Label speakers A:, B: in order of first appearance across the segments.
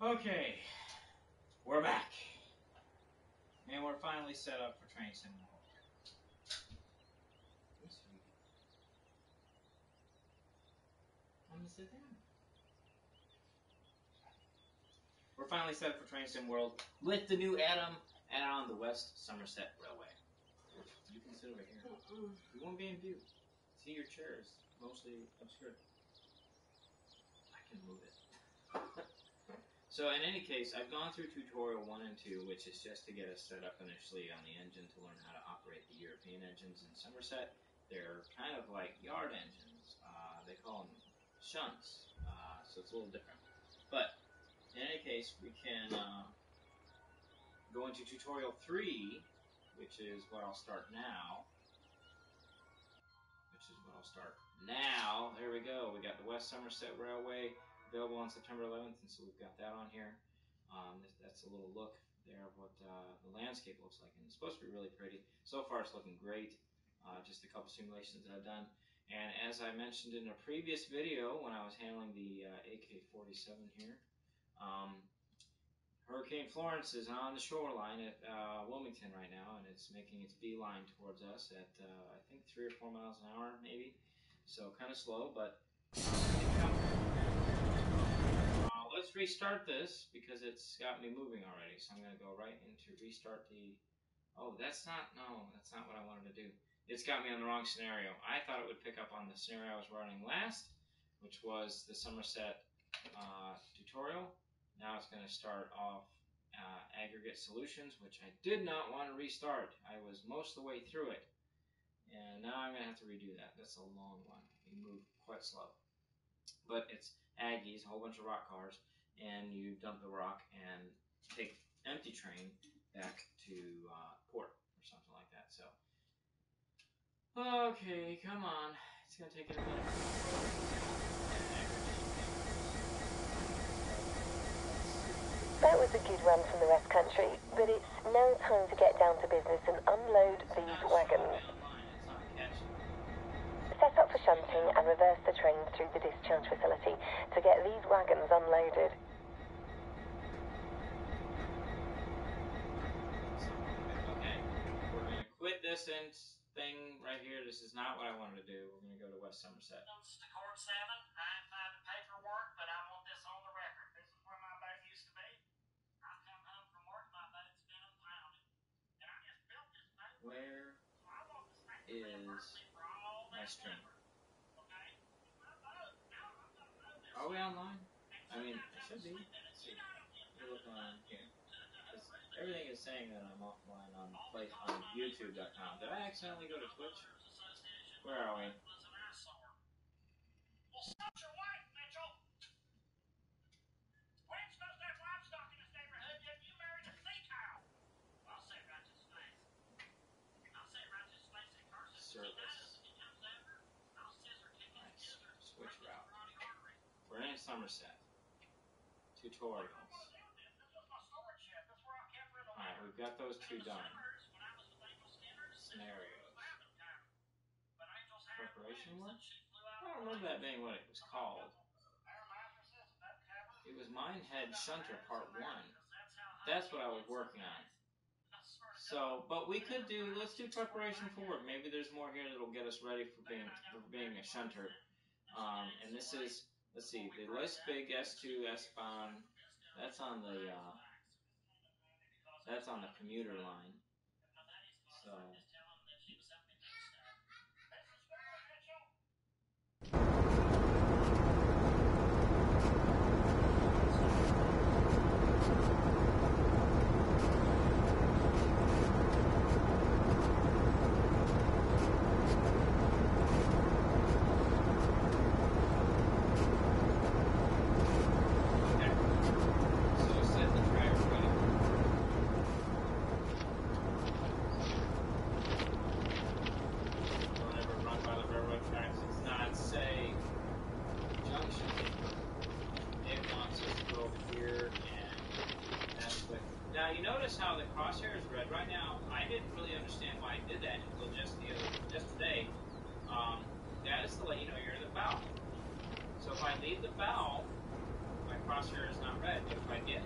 A: Okay, we're back. And we're finally set up for Train Sim World. I'm gonna sit down. We're finally set up for Train Sim World with the new add-on the West Somerset Railway. You can sit over here. You won't be in view. See, your chair is mostly obscured. I can move it. So in any case, I've gone through tutorial 1 and 2, which is just to get us set up initially on the engine to learn how to operate the European engines in Somerset. They're kind of like yard engines. They call them shunts, so it's a little different. But in any case, we can go into tutorial 3, which is what I'll start now. There we go. We got the West Somerset Railway available on September 11th, and so we've got that on here. That's a little look there of what the landscape looks like, and it's supposed to be really pretty. So far, it's looking great. Just a couple simulations that I've done. And as I mentioned in a previous video when I was handling the AK-47 here, Hurricane Florence is on the shoreline at Wilmington right now, and it's making its beeline towards us at, I think, 3 or 4 miles an hour, maybe. So kind of slow, but let's restart this because it's got me moving already. So I'm going to go right into restart the... Oh, that's not what I wanted to do. It's got me on the wrong scenario. I thought it would pick up on the scenario I was running last, which was the Somerset tutorial. Now it's going to start off aggregate solutions, which I did not want to restart. I was most of the way through it. And now I'm going to have to redo that. That's a long one. You move quite slow. But it's Aggies, a whole bunch of rock cars, and you dump the rock and take empty train back to port or something like that. So, okay, come on. It's going to take a minute.
B: That was a good run from the West Country, but it's now time to get down to business and unload these wagons. Set up for shunting and reverse the trains through the discharge facility to get these wagons unloaded.
A: Okay, we're going to quit this thing right here. This is not what I wanted to do. We're going to go to West Somerset.
C: To Court 7, I ain't found the paperwork, but I want this on the record. This is where my boat used to be. I come home from work, my boat's been impounded. And I just built this boat.
A: Where is my stream? Are we online? I mean, it should be. Let's see. Let me look on here. Everything is saying that I'm offline on YouTube.com. Did I accidentally go to Twitch? Where are we? Service. Nice. Switch route. We're in Somerset. Tutorials. Alright, we've got those two done. Scenarios. Preparation work? I don't remember that being what it was called. It was Minehead Shunter Part 1. That's what I was working on. So, but we could do, let's do preparation for work. Maybe there's more here that'll get us ready for being a shunter. And this is, let's see, the Leipzig S2 S-Bahn, that's on the commuter line. So... Now you notice how the crosshair is red right now. I didn't really understand why I did that until just today. That is to let you know you're in the bow. So if I leave the bow, my crosshair is not red. But if I get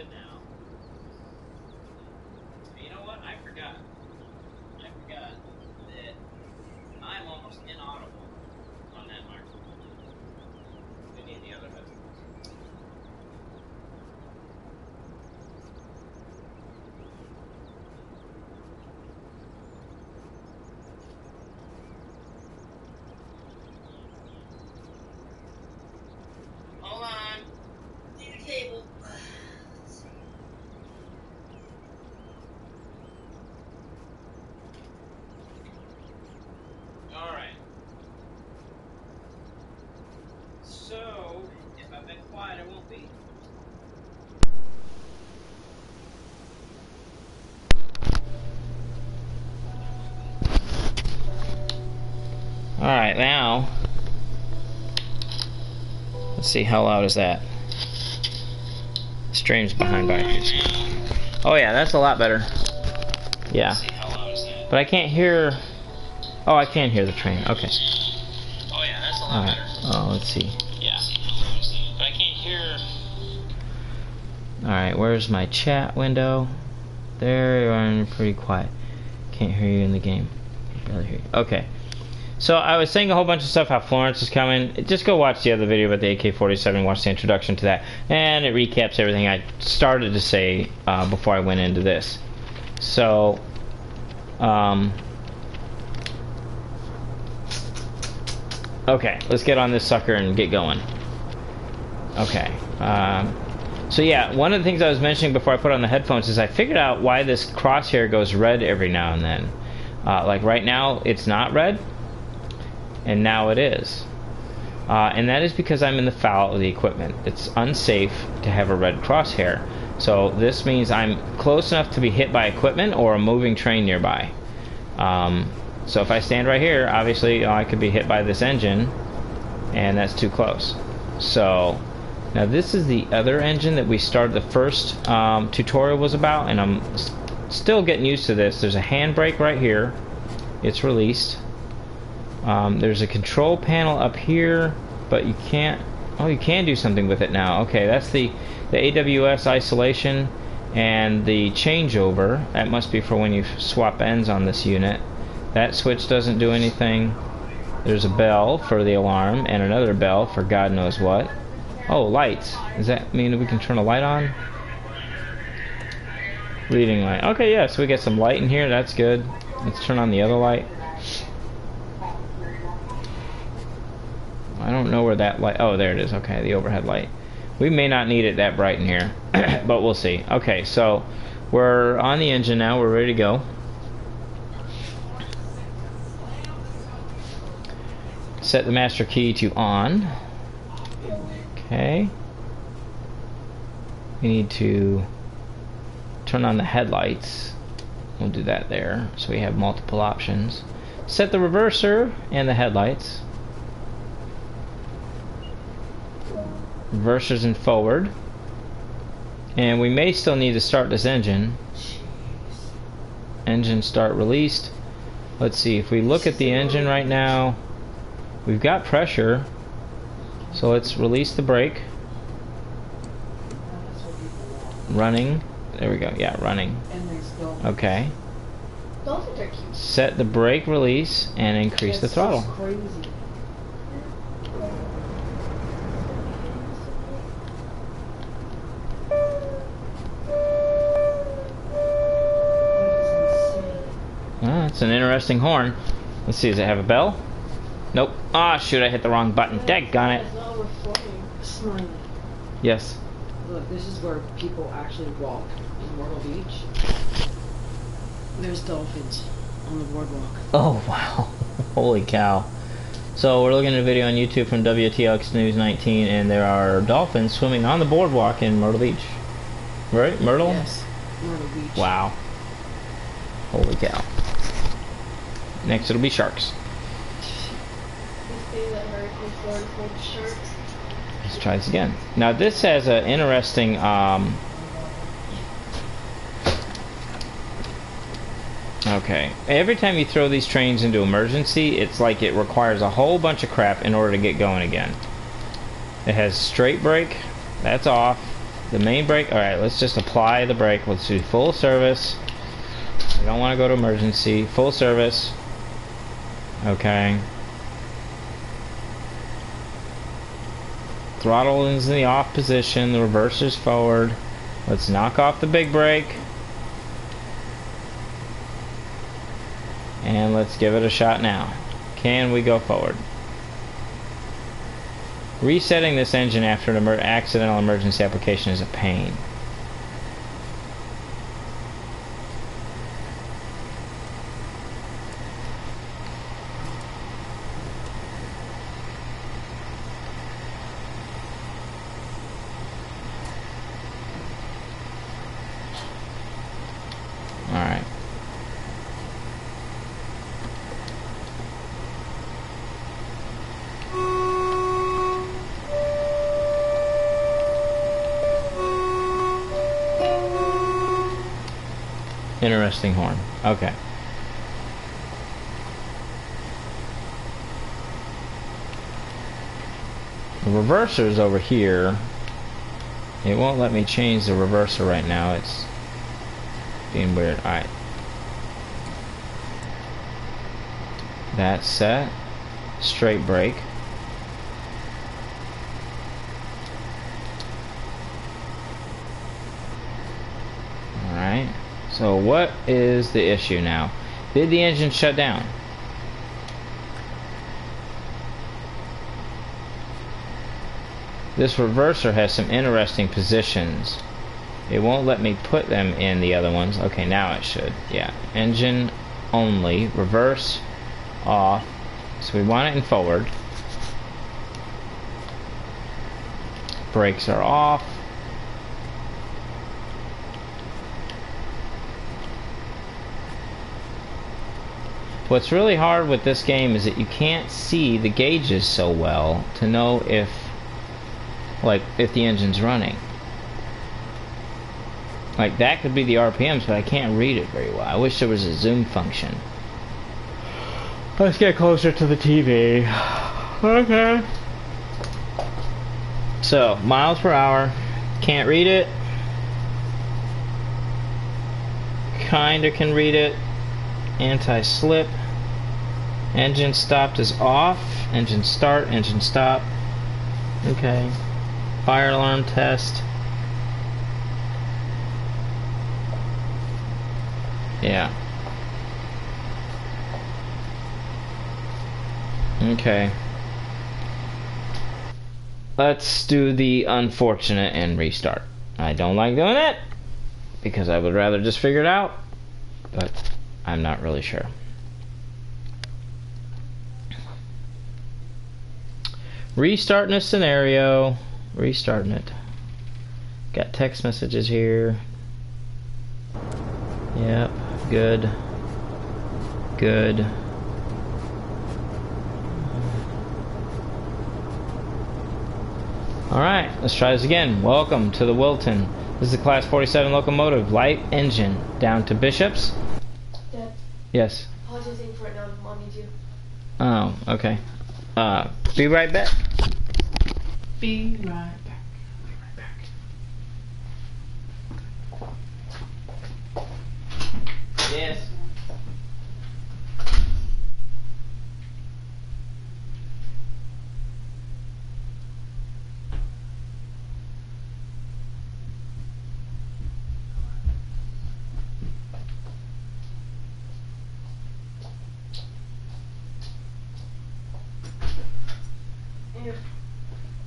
A: good now. You know what? I forgot. I forgot that I'm almost inaudible on that microphone. We need the other headphones. Hold on. Need a cable. Let's see. Alright. So, if I've been quiet, I won't be. Alright, now. Let's see, how loud is that? Stream's behind by. Oh yeah, that's a lot better. Yeah. But I can't hear. Oh, I can hear the train. Okay. Oh yeah, that's a lot better. Oh, let's see. Yeah. But I can't hear. Alright, where's my chat window? There you are, pretty quiet. Can't hear you in the game. Barely hear you. Okay. So I was saying a whole bunch of stuff how Florence is coming. Just go watch the other video about the AK-47, watch the introduction to that, and it recaps everything I started to say before I went into this. So, okay, let's get on this sucker and get going. Okay. So yeah, one of the things I was mentioning before I put on the headphones is I figured out why this crosshair goes red every now and then. Like right now, it's not red. And now it is. And that is because I'm in the foul of the equipment. It's unsafe to have a red crosshair. So this means I'm close enough to be hit by equipment or a moving train nearby. So if I stand right here, obviously I could be hit by this engine, and that's too close. So now this is the other engine that we started the first tutorial was about, and I'm still getting used to this. There's a handbrake right here. It's released. There's a control panel up here, but you can't. Oh, you can do something with it now. Okay, that's the AWS isolation and the changeover. That must be for when you swap ends on this unit. That switch doesn't do anything. There's a bell for the alarm and another bell for God knows what. Oh, lights. Does that mean that we can turn a light on? Reading light. Okay, yeah, so we get some light in here. That's good. Let's turn on the other light. I don't know where that light... Oh, there it is. Okay, the overhead light. We may not need it that bright in here, but we'll see. Okay, so we're on the engine now. We're ready to go. Set the master key to on. Okay. We need to turn on the headlights. We'll do that there, so we have multiple options. Set the reverser and the headlights. Reversers and forward. And we may still need to start this engine. Engine start released. Let's see, if we look at the engine right now, we've got pressure. So let's release the brake. Running. There we go. Yeah, running. Okay. Set the brake release and increase the throttle. It's an interesting horn. Let's see, does it have a bell? Nope. Ah, shoot, I hit the wrong button. Daggone it. Yes.
D: Look, this is where people actually walk in Myrtle Beach. There's dolphins on the boardwalk.
A: Oh, wow. Holy cow. So we're looking at a video on YouTube from WTX News 19, and there are dolphins swimming on the boardwalk in Myrtle Beach. Right? Myrtle?
D: Yes. Myrtle Beach.
A: Wow. Holy cow. Next it'll be sharks. Let's try this again. Now this has an interesting okay. Every time you throw these trains into emergency, it's like it requires a whole bunch of crap in order to get going again. It has straight brake, that's off. The main brake. Alright, let's just apply the brake. Let's do full service. We don't want to go to emergency. Full service. Okay. Throttle is in the off position. The reverser's forward. Let's knock off the big brake. And let's give it a shot now. Can we go forward? Resetting this engine after an accidental emergency application is a pain. Alright. Interesting horn. Okay. The reverser's over here. It won't let me change the reverser right now. It's being weird. Alright. That's set. Straight brake. Alright. So what is the issue now? Did the engine shut down? This reverser has some interesting positions. It won't let me put them in the other ones. Okay, now it should. Yeah. Engine only. Reverse off. So we want it in forward. Brakes are off. What's really hard with this game is that you can't see the gauges so well to know if the engine's running. Like, that could be the RPMs, but I can't read it very well. I wish there was a zoom function. Let's get closer to the TV. Okay. So, miles per hour. Can't read it. Kinda can read it. Anti-slip. Engine stopped is off. Engine start, engine stop. Okay. Fire alarm test. Yeah. Okay. Let's do the unfortunate and restart. I don't like doing it because I would rather just figure it out, but I'm not really sure. Restarting a scenario. Restarting it. Got text messages here. Yep, good. Good. Alright, let's try this again. Welcome to the Wilton. This is a Class 47 locomotive, light engine, down to Bishops.
D: Dad.
A: Yes.
D: Apologizing for it now, Mommy too.
A: Oh, okay. Be right back. Be right back. Yes.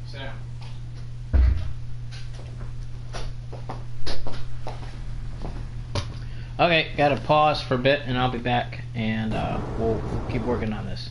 A: Sit down. Okay, gotta pause for a bit and I'll be back and we'll keep working on this.